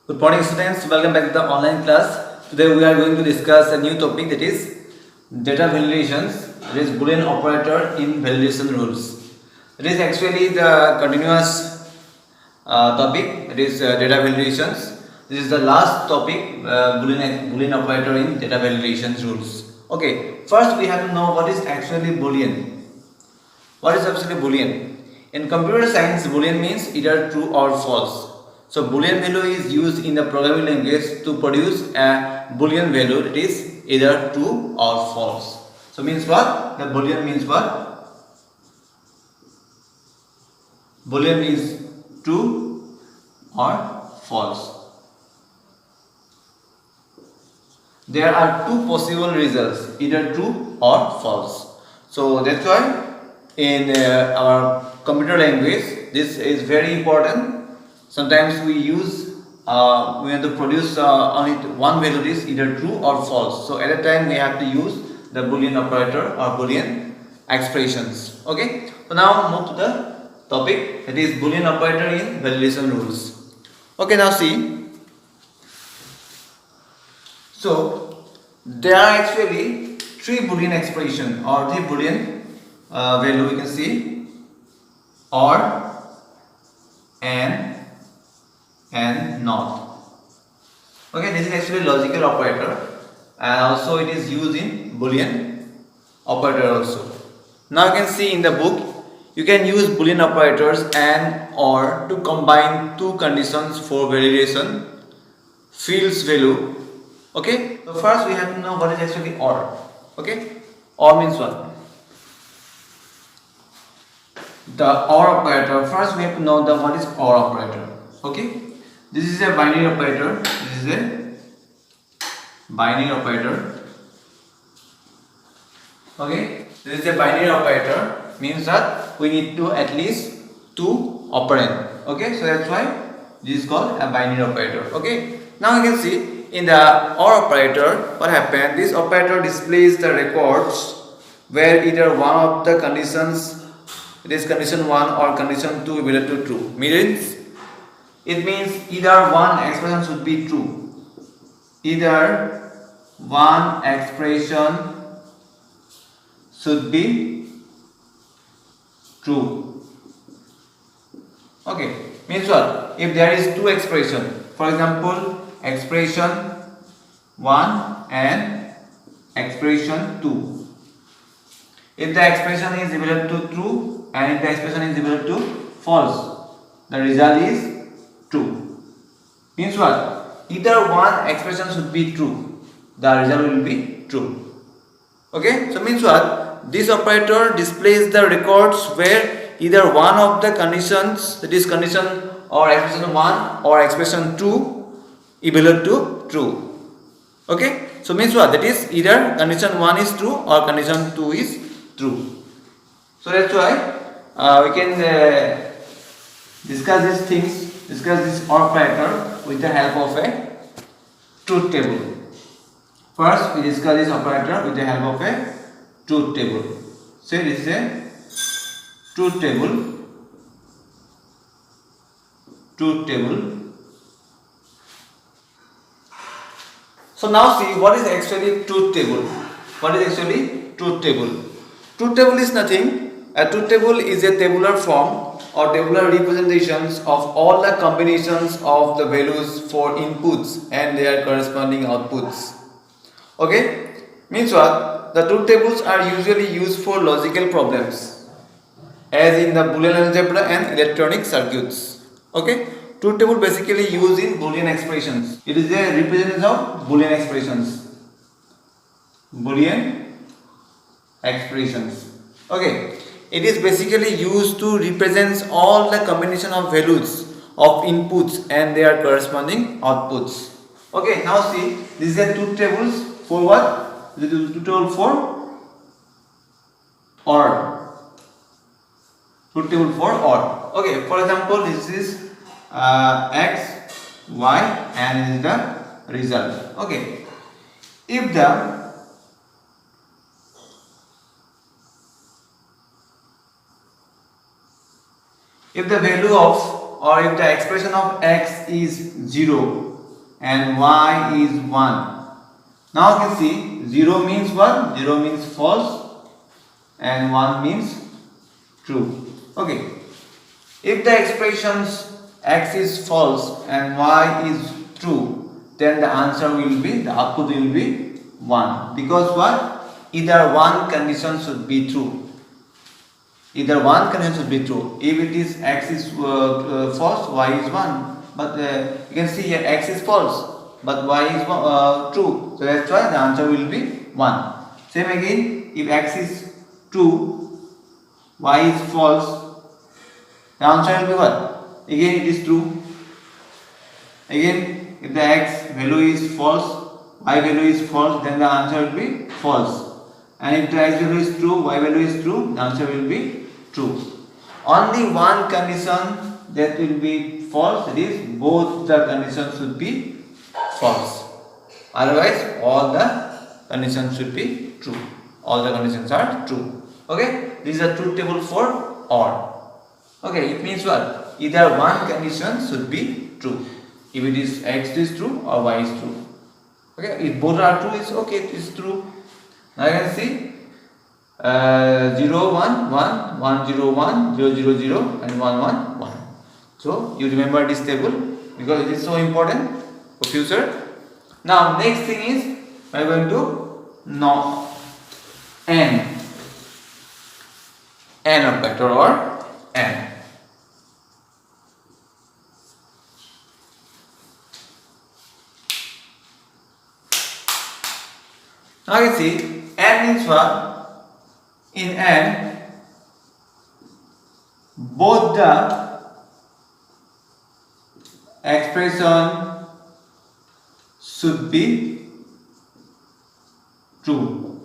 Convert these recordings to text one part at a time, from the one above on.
Good morning students, welcome back to the online class. Today we are going to discuss a new topic, that is data validations, that is Boolean operator in validation rules. It is actually the continuous topic, that is data validations. This is the last topic, Boolean operator in data validations rules. Okay, first we have to know what is actually Boolean. What is actually Boolean? In computer science, Boolean means either true or false. So Boolean value is used in the programming language to produce a Boolean value that is either true or false. So means what? The Boolean means what? Boolean means true or false. There are two possible results, either true or false. So that's why in our computer language this is very important. Sometimes we have to produce only one value, is either true or false. So at a time we have to use the Boolean operator or Boolean expressions. Okay, so now move to the topic, that is Boolean operator in validation rules. Okay, now see. So there are actually three Boolean expression or the Boolean value, we can see or, and not. Okay, this is actually logical operator and also it is used in Boolean operator also. Now you can see in the book you can use Boolean operators and or to combine two conditions for validation fields value. Okay, so first we have to know what is actually or. Okay, or means what? The or operator. First we have to know the what is or operator. Okay, this is a binary operator. This is a binary operator. Okay, this is a binary operator, means that we need to at least two operand. Okay, so that's why this is called a binary operator. Okay, now you can see in the OR operator, what happened? This operator displays the records where either one of the conditions, it is condition 1 or condition 2, will be true. It means either one expression should be true. Either one expression should be true. Okay, means what? If there is two expression, for example, expression 1 and expression 2. If the expression is equivalent to true and if the expression is equivalent to false, the result is true. Means what? Either one expression should be true, the result will be true. Okay, so means what? This operator displays the records where either one of the conditions, that is condition or expression 1 or expression 2, equivalent to true. Okay, so means what? That is either condition 1 is true or condition 2 is true. So that's why we can discuss these things, discuss this OR operator with the help of a truth table. First we discuss this operator with the help of a truth table. Say this is a truth table. Truth table. So now see what is actually truth table. What is actually truth table? Truth table is nothing. A truth table is a tabular form or tabular representations of all the combinations of the values for inputs and their corresponding outputs. Okay, means what? The truth tables are usually used for logical problems, as in the Boolean algebra and electronic circuits. Okay, truth table basically used in Boolean expressions. It is a representation of Boolean expressions. Boolean expressions. Okay, it is basically used to represent all the combination of values of inputs and their corresponding outputs. Okay, now see, these are truth tables for what? The truth table for OR. Truth table for OR. Okay, for example, this is x, y, and this is the result. Okay, if the value of or if the expression of x is 0 and y is 1. Now you can see 0 means what? 0 means false and 1 means true. Okay. If the expressions x is false and y is true, then the answer will be, the output will be 1. Because what? Either one condition should be true. Either one condition should be true. If it is x is false, y is 1. But you can see here x is false, but y is true. So that's why the answer will be 1. Same again, if x is true, y is false, the answer will be what? Again it is true. Again, if the x value is false, y value is false, then the answer will be false. And if the x value is true, y value is true, the answer will be true. Only one condition that will be false, that is both the conditions should be false. Otherwise, all the conditions should be true. All the conditions are true. Okay, this is a truth table for OR. Okay, it means what? Either one condition should be true. If it is x is true or y is true. Okay, if both are true, it's okay, it is true. Now you can see 0 1 1 1 0 1 0 0 0 and 1 1 1. So you remember this table because it is so important for future. Now next thing is we are going to know n operator or n. Now you see n means what? In n, both the expression should be true.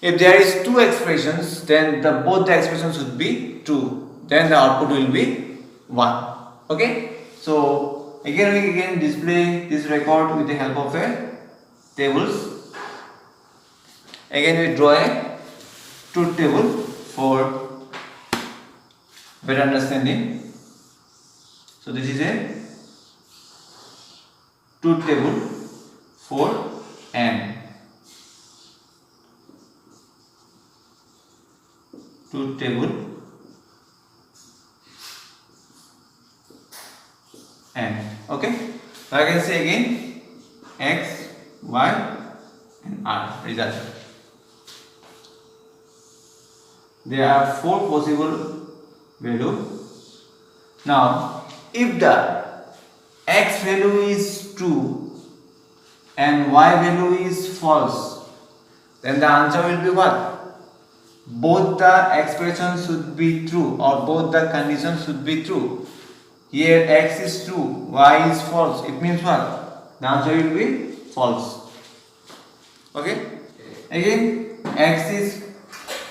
If there is two expressions, then both the expressions should be true. Then the output will be 1. Okay. So again we display this record with the help of a tables. Again we draw a truth table for better understanding. So this is a truth table for n. Truth table n. Okay. So I can say again x, y and r result. There are 4 possible values. Now, if the x value is true and y value is false, then the answer will be what? Both the expressions should be true or both the conditions should be true. Here x is true, y is false. It means what? The answer will be false. Okay? Again, x is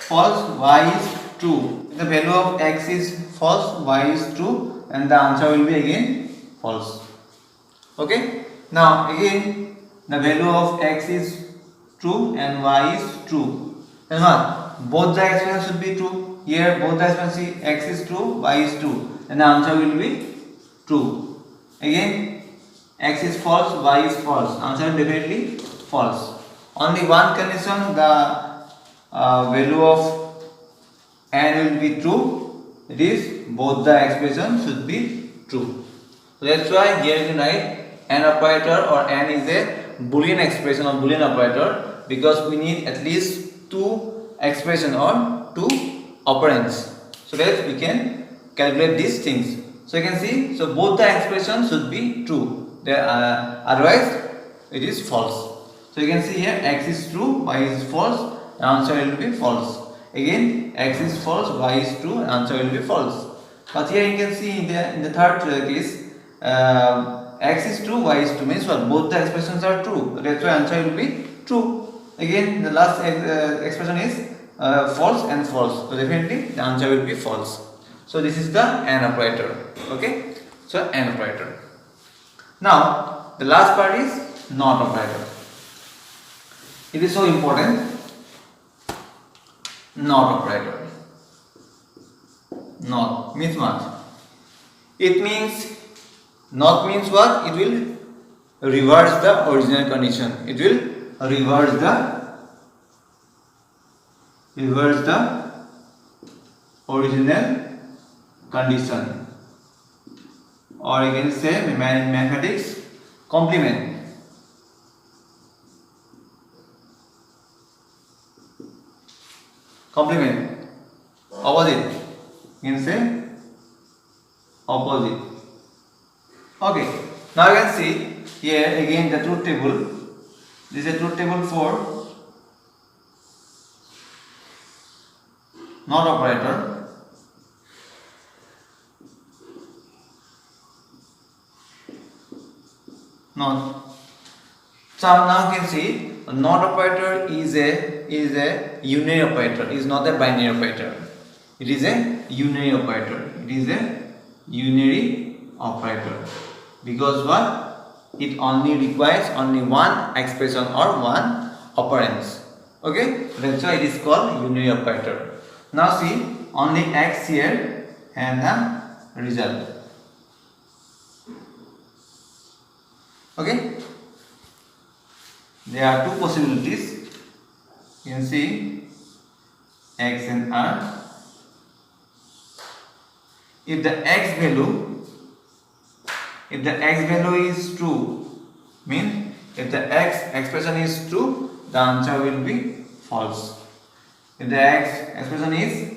false, y is true. The value of x is false, y is true, and the answer will be again false. Okay. Now again, the value of x is true and y is true. Then what? Both the expressions should be true. Here both the expressions, x is true, y is true, and the answer will be true. Again, x is false, y is false. Answer definitely false. Only one condition, the value of n will be true. It is both the expressions should be true. So that's why here you can write n operator, or n is a Boolean expression or Boolean operator, because we need at least 2 expression or 2 operands so that we can calculate these things. So you can see, so both the expressions should be true. Otherwise it is false. So you can see here x is true, y is false, the answer will be false. Again, x is false, y is true, answer will be false. But here you can see in the third case, x is true, y is true, means what? Both the expressions are true. That's why answer will be true. Again, the last expression is false and false. So definitely the answer will be false. So this is the AND operator. Okay. So AND operator. Now the last part is NOT operator. It is so important. NOT operator. NOT means what? It means Not means what? It will reverse the original condition. It will reverse the original condition, or you can say in mathematics complement. Complement, opposite, you can say opposite. Okay, now you can see here again the truth table. This is a truth table for not operator. Not. So now you can see a not operator is a unary operator, is not a binary operator. It is a unary operator. It is a unary operator because what? It only requires only one expression or one operands. Okay, that's why it is called unary operator. Now see only x here and the result. Okay, there are two possibilities. You can see x and r. If the x value is true, means if the x expression is true, the answer will be false. If the x expression is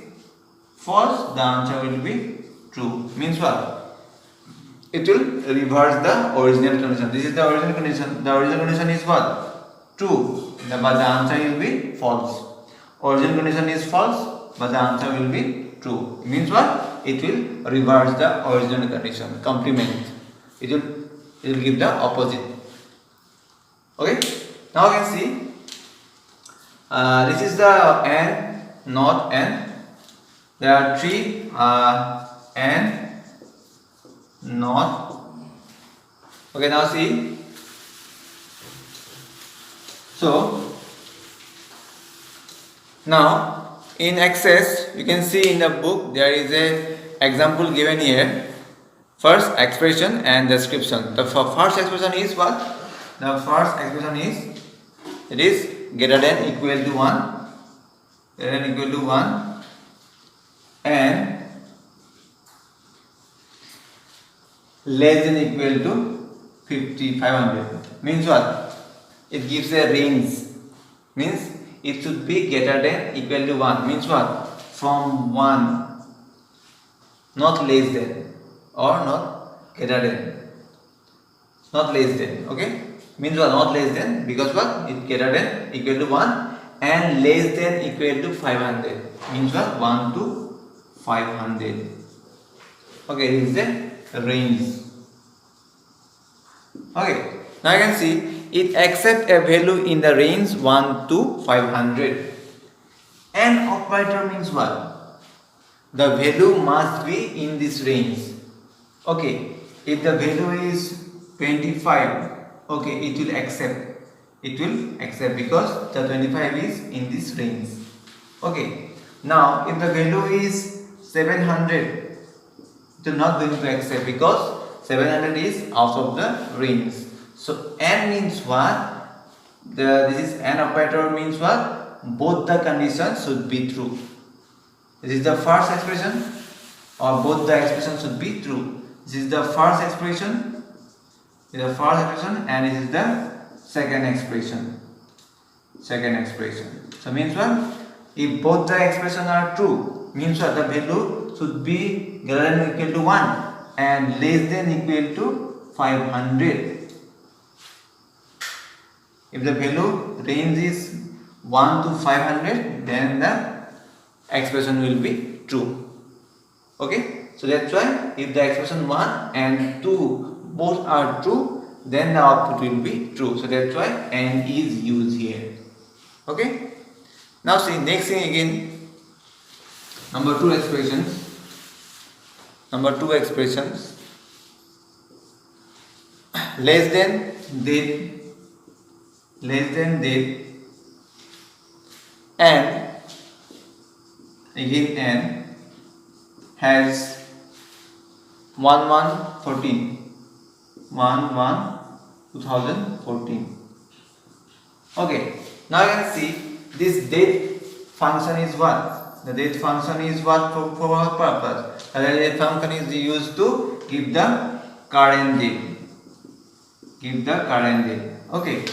false, the answer will be true. Means what? It will reverse the original condition. This is the original condition. The original condition is what? True. But the answer will be false. Original condition is false, but the answer will be true. Means what? It will reverse the original condition. Complement. It will give the opposite. Okay. Now you can see. This is the and, not and. There are three and, not. Okay, now see. So now in Access you can see in the book there is a example given here. First expression and description. The first expression is what? The first expression is it is greater than equal to 1, greater than equal to 1, and less than equal to 500. Means what? It gives a range. Means it should be greater than equal to 1. Means what? From 1, not less than, or not greater than, not less than. Okay, means what? Not less than, because what? It greater than equal to 1 and less than equal to 500. Means what? 1 to 500. Okay, this is the range. Okay, now you can see it accepts a value in the range 1 to 500. An operator means what? The value must be in this range. Okay, if the value is 25, okay, it will accept. It will accept because the 25 is in this range. Okay, now if the value is 700, it is not going to accept because 700 is out of the range. So n means what? This is an operator means what? Both the conditions should be true. This is the first expression, or both the expressions should be true. This is the first expression. This is the first expression, and this is the second expression. Second expression. So means what? If both the expressions are true, means what? The value should be greater than or equal to 1 and less than equal to 500. If the value range is 1 to 500, then the expression will be true. Okay, so that's why if the expression 1 and 2 both are true, then the output will be true. So that's why n is used here. Okay, now see next thing again, number 2 expressions. Number 2 expressions, less than that, and again n has 1114. 1/1/2014. Okay, now you can see this date function is what? The date function is what for what purpose? The date function is used to give the current date. Give the current date. Okay.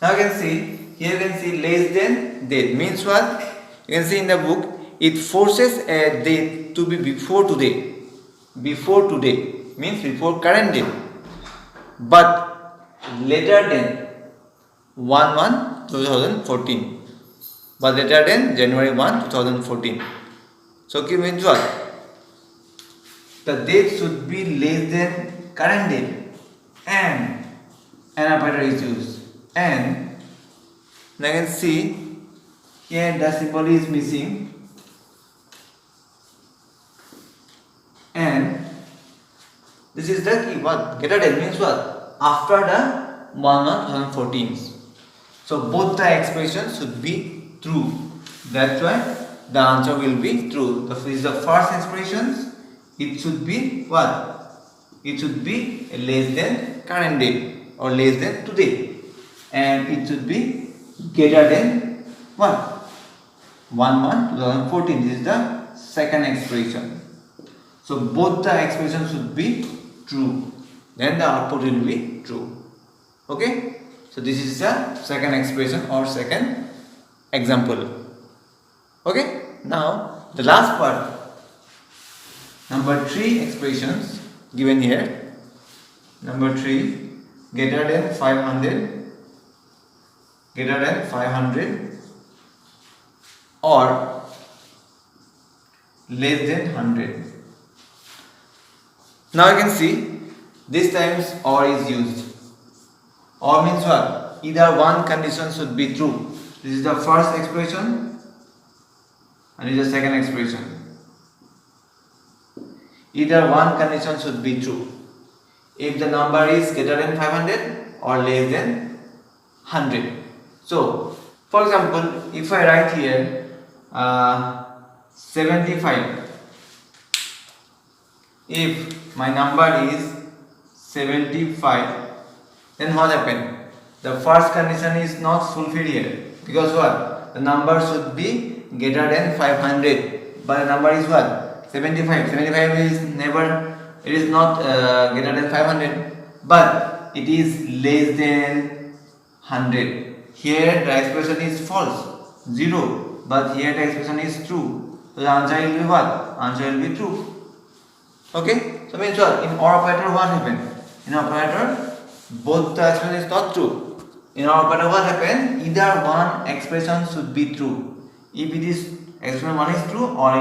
Now you can see here, you can see less than date means what? You can see in the book it forces a date to be before today. Before today means before current date, but later than 1/1/2014, but later than January 1, 2014. So it means what? The date should be less than current date and an operator is used. And now you can see here the symbol is missing, and this is the key. What? Greater than means what? After the 1/1/2014. So both the expressions should be true. That's why the answer will be true. This is the first expression. It should be what? It should be less than current date or less than today, and it should be greater than what? 1/1/2014. This is the second expression. So both the expressions should be true. Then the output will be true. Okay. So this is the second expression or second example. Okay. Now the last part. Number 3 expressions given here. Number 3, greater than 500, greater than 500, or less than 100. Now you can see this times or is used. Or means what? Either one condition should be true. This is the first expression and this is the second expression. Either one condition should be true. If the number is greater than 500 or less than 100. So, for example, if I write here 75, if my number is 75, then what happened? The first condition is not fulfilled here, because what? The number should be greater than 500, but the number is what? 75. 75 is never, it is not greater than 500, but it is less than 100. Here the expression is false, 0, but here the expression is true. So the answer will be what? Answer will be true. Okay. So means what? In OR operator what happened? In operator both the expression is not true. In OR operator what happened? Either one expression should be true. If it is expression 1 is true, or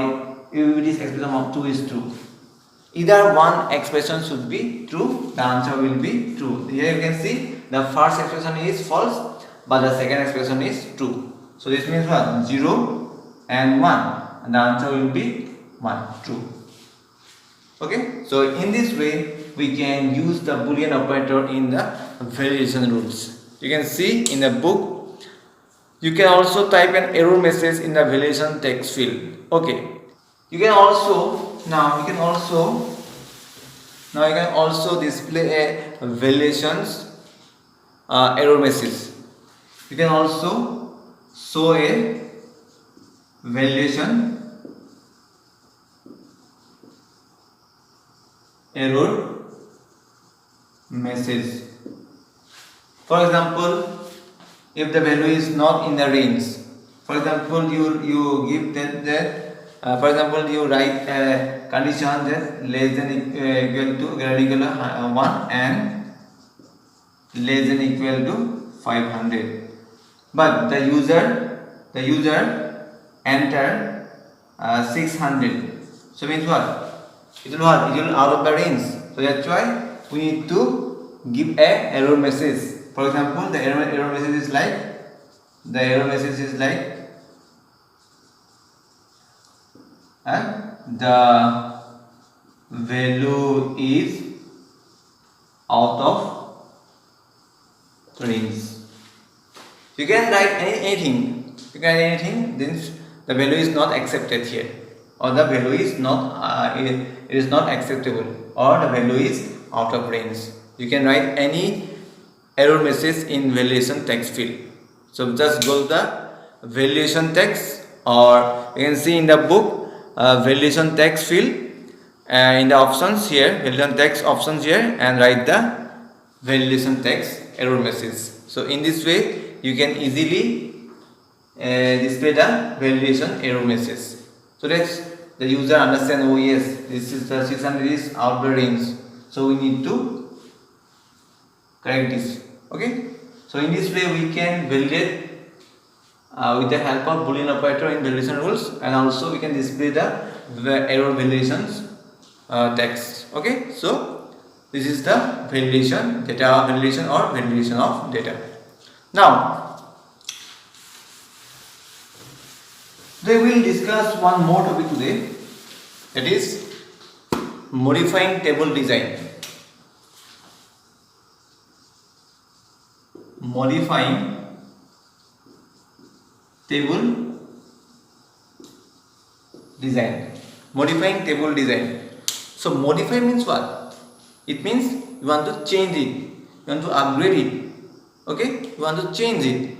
if it is expression 2 is true. Either one expression should be true, the answer will be true. Here you can see the first expression is false, but the second expression is true. So this means what? 0 and 1, and the answer will be 1, true. Okay, so in this way we can use the Boolean operator in the validation rules. You can see in the book, you can also type an error message in the validation text field. Okay, you can also display a validations error message. You can also show a validation error message. For example, if the value is not in the range, for example, you give that for example, you write a condition that less than equal to greater than equal to 1 and less than equal to 500, but the user enter 600. So means what? It will what? It will out of the range. So that's why we need to give a error message. For example, the error message is like the value is out of range. You can write anything. You can write anything. Then the value is not accepted here, or the value is not it is not acceptable, or the value is out of range. You can write any error message in validation text field. So just go to the validation text, or you can see in the book validation text field, in the options here, validation text options here, and write the validation text error message. So in this way you can easily display the validation error message, so that the user understand, oh yes, this is the 600 is out the range, so we need to correct this. Okay, so in this way we can validate with the help of Boolean operator in validation rules, and also we can display the error validations text. Okay, so this is the validation data validation or validation of data. Now we will discuss one more topic today, that is modifying table design. Modifying table design. Modifying table design. So modify means what? It means you want to change it, you want to upgrade it. Okay, you want to change it.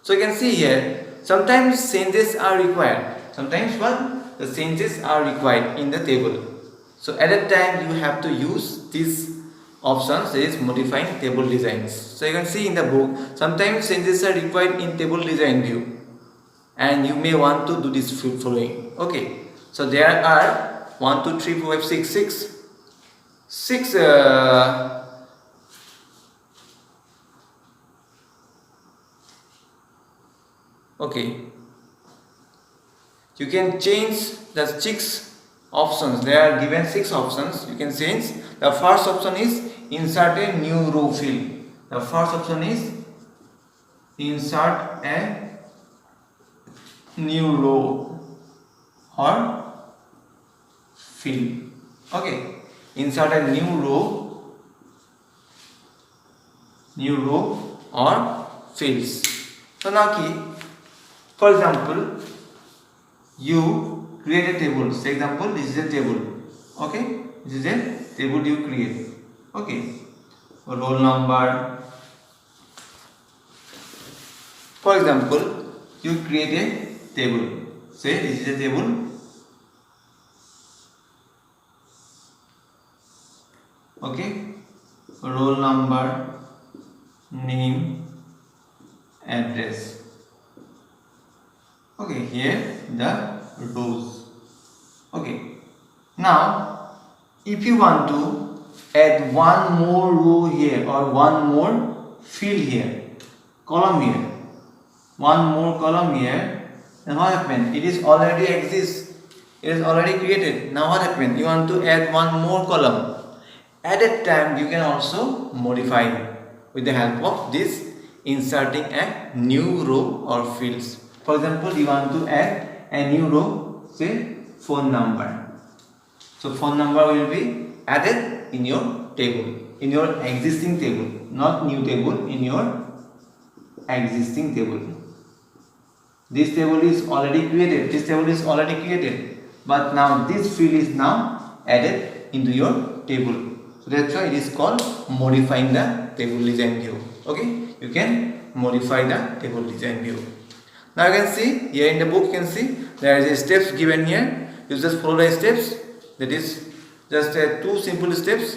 So you can see here, sometimes changes are required. Sometimes what? The changes are required in the table. So at that time you have to use these options, that is modifying table designs. So you can see in the book, sometimes changes are required in table design view, and you may want to do this following. Okay, so there are 1 2 3 4 5 6 okay, you can change the 6 options. There are given 6 options you can change. The first option is insert a new row field. The first option is insert a new row or field. Okay, insert a new row or fields. So now key, for example, you create a table. For example, this is a table. Okay, this is a table you create. Okay, roll number. For example, you create a table. Say this is a table. Okay, roll number, name, address. Okay, here the rows. Okay, now if you want to add one more row here or one more field here, column here, one more column here, then what happened? It is already exists, it is already created. Now what happened? You want to add one more column. At that time you can also modify with the help of this inserting a new row or fields. For example, you want to add a new row, say phone number. So phone number will be added in your table, in your existing table, not new table, in your existing table. This table is already created, this table is already created, but now this field is now added into your table. So that's why it is called modifying the table design view. Okay, you can modify the table design view. Now you can see here in the book, you can see there is a steps given here. You just follow the steps. That is just 2 simple steps.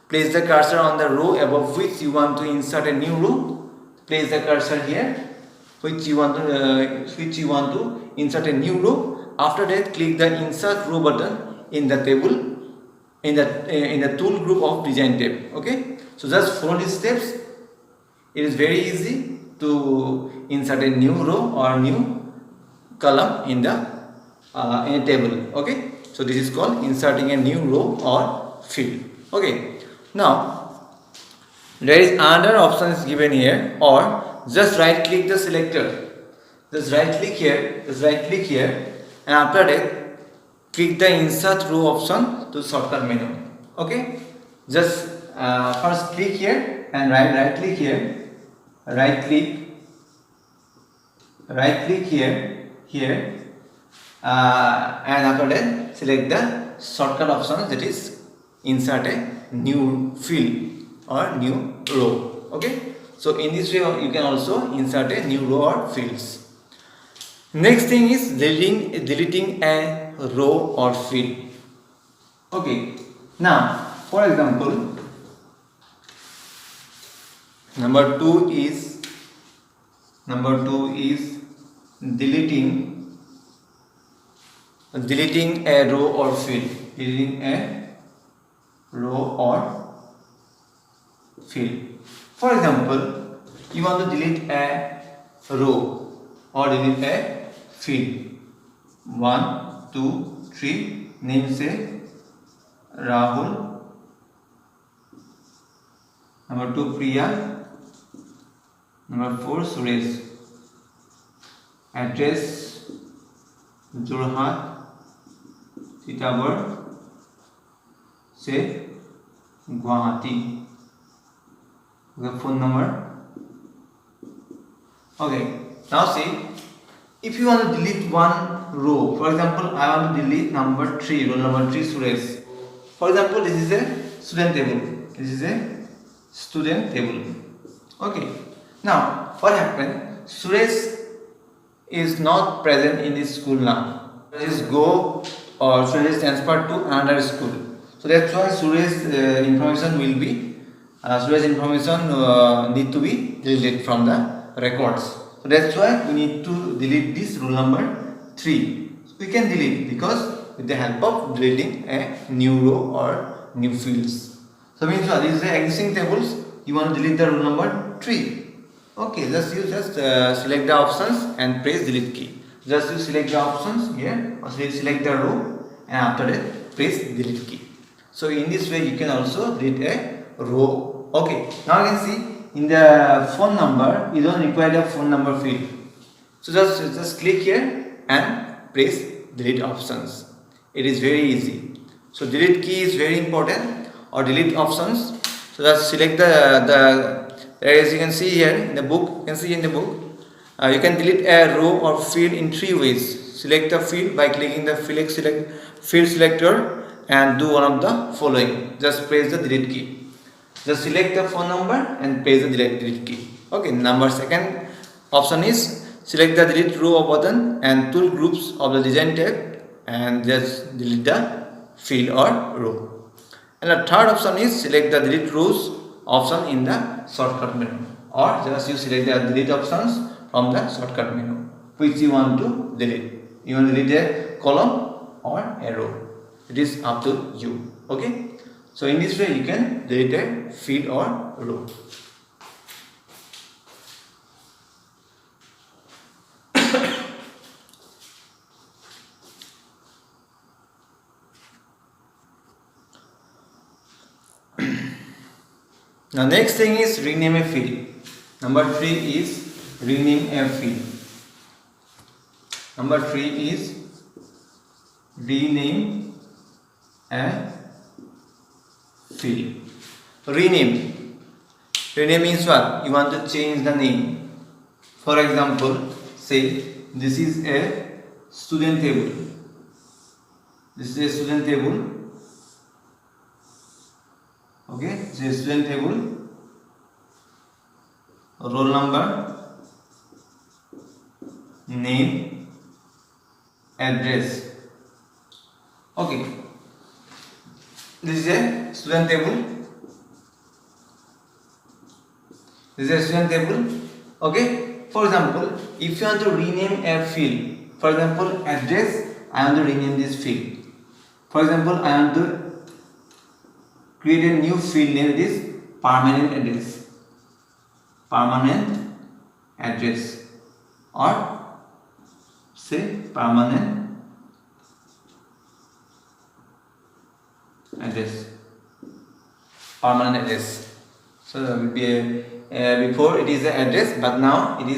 Place the cursor on the row above which you want to insert a new row. Place the cursor here, which you want to insert a new row. After that, click the insert row button in the table, in the tool group of design tab. Okay, so just follow these steps. It is very easy to insert a new row or new column in a table. Okay, so this is called inserting a new row or field. Okay, now there is another option is given here, or just right click the selector. Just right click here, and after that click the insert row option to shortcut menu. Okay, just first click here and right click here, right click here, and after that select the shortcut option, that is insert a new field. or new row. Okay, so in this way you can also insert a new row or fields. Next thing is deleting a row or field. Okay, now for example, number two is deleting a row or field. Deleting a row or field. For example, you want to delete a row or delete a field. 1, 2, 3. Name say Rahul. Number 2 Priya. Number 4 Suresh. Address Jorhat, Titagarh, say Guwahati. The phone number. Okay, now see, if you want to delete one row, for example, I want to delete number 3, row number 3 Suresh. For example, this is a student table. Okay, now what happened? Suresh is not present in this school now. Suresh go or Suresh transferred to another school. So that's why Suresh information will be need to be deleted from the records. So that's why we need to delete this rule number 3. So we can delete because with the help of deleting a new row or new fields. So means what? These are the existing tables. You want to delete the rule number 3. Okay, just select the options and press delete key. Just you select the options here or select the row and after that press delete key. So in this way you can also delete a row. Okay, now you can see in the phone number you don't require a phone number field. So just click here and press delete options. It is very easy. So delete key is very important or delete options. So just select as you can see here in the book, you can delete a row or field in 3 ways. Select the field by clicking the field selector and do one of the following. Just press the delete key. Just select the phone number and press the delete key. Okay, second option is select the delete row button and tool groups of the design tab and just delete the field or row. And the third option is select the delete rows option in the shortcut menu, or just you select the delete options from the shortcut menu which you want to delete. You want to delete a column or a row. It is up to you. Okay. So in this way you can delete a field or row. Now next thing is rename a field. Number 3 is rename a field. Number 3 is rename a field. Rename means what? You want to change the name. For example, say this is a student table. Okay, this is student table. Roll number, name, address. Okay, this is a student table. Okay, for example, if you want to rename a field, for example, address, I want to rename this field. For example, I want to create a new field name, it is permanent address, or say permanent address. So there will be a before it is an address, but now it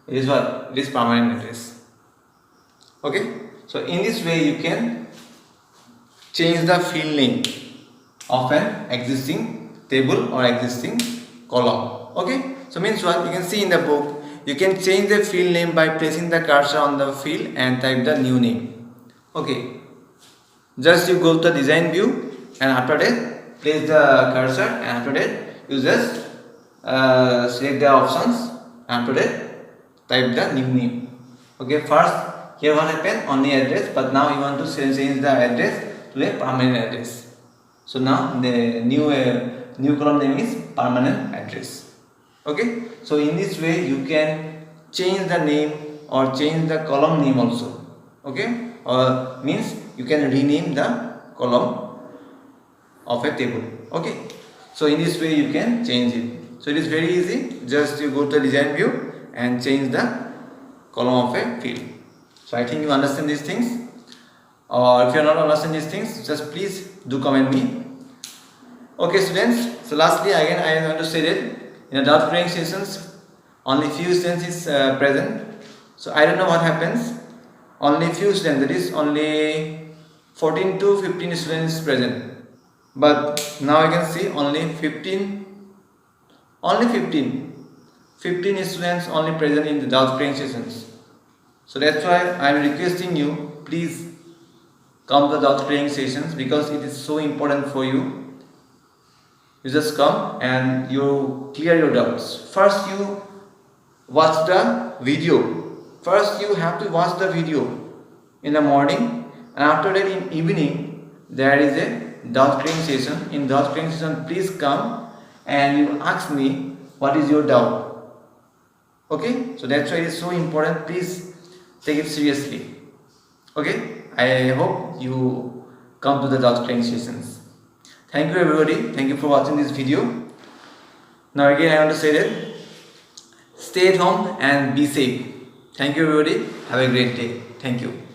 is what? It is permanent address. Okay. So in this way you can change the field name of an existing table or existing column. Okay. So means what? You can see in the book, you can change the field name by placing the cursor on the field and type the new name. Okay. Just you go to the design view and after that place the cursor and after that you just select the options. After that, type the new name. Okay, first here what happened, only address, but now you want to change the address to a permanent address. So now the new column name is permanent address. Okay, so in this way you can change the name or change the column name also. Okay, or means you can rename the column of a table. Okay, so in this way you can change it. So it is very easy, just you go to the design view and change the column of a field. So I think you understand these things, or if you are not understand these things, just please do comment me. Okay students, so lastly again I want to say that in the doubt clearing sessions only few students is present. So I don't know what happens, only few students, that is only 14 to 15 students present, but now you can see only 15 students only present in the doubt clearing sessions. So that's why I am requesting you, please come to the doubt clearing sessions, because it is so important for you. You just come and you clear your doubts. First you watch the video. First you have to watch the video in the morning, and after that in evening there is a doubt clearing session. In doubt clearing session, please come and you ask me what is your doubt. Okay, so that's why it is so important. Please take it seriously. Okay, I hope you come to the doubt clearing sessions. Thank you everybody. Thank you for watching this video. Now again I want to say that stay at home and be safe. Thank you everybody. Have a great day. Thank you.